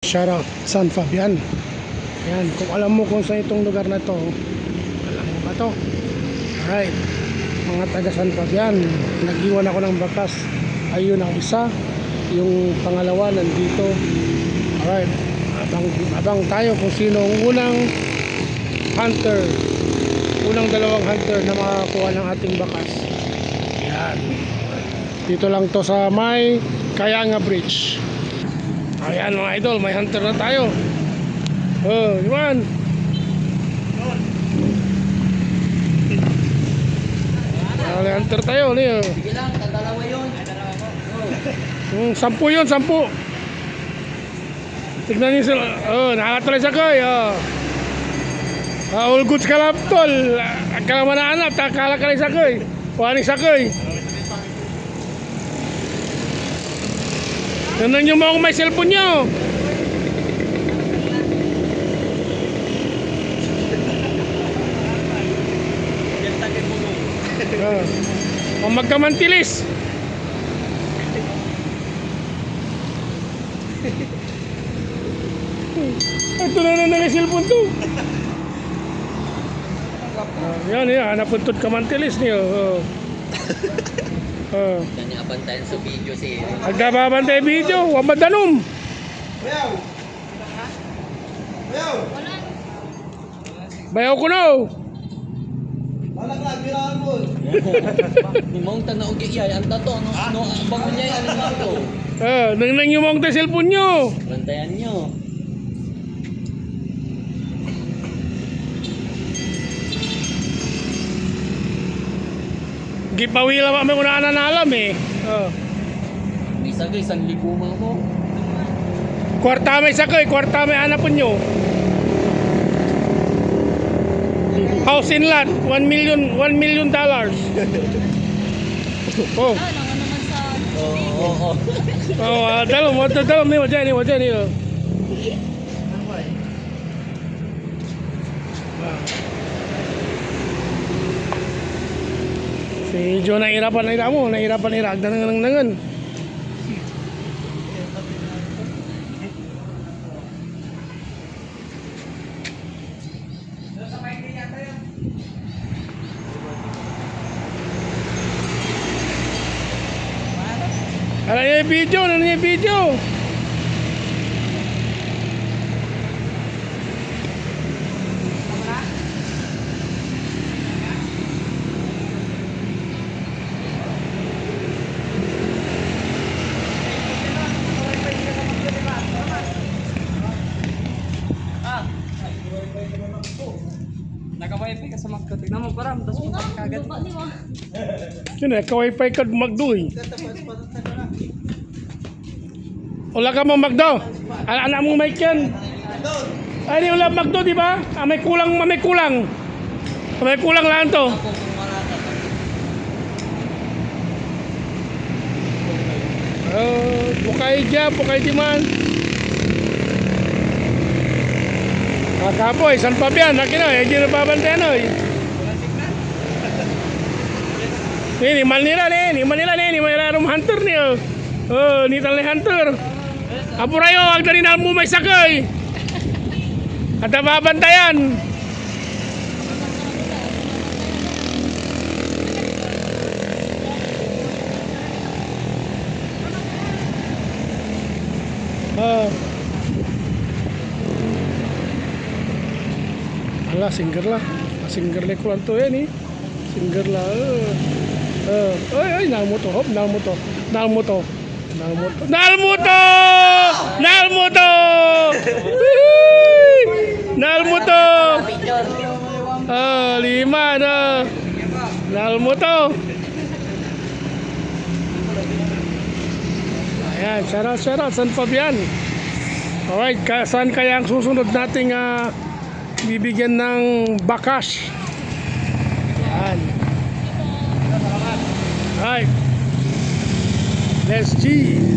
Shoutout San Fabian. Ayan, kung alam mo kung saan itong lugar na to, alam mo ba to? Alright, mga taga San Fabian, nag-iwan ako ng bakas. Ayun ang isa, yung pangalawa nandito. Alright, abang tayo kung sino ang unang hunter, unang dalawang hunter na makakuha ng ating bakas. Ayan, dito lang to sa may Kayanga Bridge. Ayan mga idol, may hunter na tayo. Oh, Iwan. May hunter tayo, niyo. Sige lang, dalawa yun. Sampu yun, sampu. Tignan niyo sila. Oh, nakakatuloy sa koy. Oh. All goods ka lang, tol. Akala mo na anak, takala ka lang sa koy. Wani sa koy. Tignan niyo mo kung may cellphone niyo. Kung magkamantilis. Ito na may cellphone to. Yan, napuntod kamantilis niyo. Yan yung abantayan sa video si Eric. Agdababantay video, huwag madanom. Bayaw ko na. Ni mong tanaw giyay ang tato no abang niya ano na to. Nang yung mga cellphone nyo. Bantayan nyo. Gipawila pa may unaan na alam eh. Bisa guys, ang liguma mo. Kwarta may sakay, kwarta may hanapon nyo. House in lot, $1 million. Oh. Oh, dalam ni wajah ni. Si Jo nahirapan mo, nahirapan. Ano yung video? Naka-wifi ka sa Magdo. Tignan mo param, tapos mo kagad. Yun eh, ka-wifi ka Magdo eh. Wala ka mong Magdo. Anak mong mic yan. Ay, di wala Magdo, di ba? May kulang. May kulang lang to. Bukay di man. Kapoy, San Fabian, nakina, hindi na babantayan oy. Ini Manila ni, may larong hunter niyo. Oh, ni tali hunter. Apurayo, wag na rin mo may sakay. At babantayan. Ala, singer lah ko lang to yan eh. Singer lah. Ay, nalmuto. Lima na. Nalmuto. Ayan, shout out San Fabian. Alright, saan kaya ang susunod nating bibigyan ng bakas? Ayan. Alright, let's see.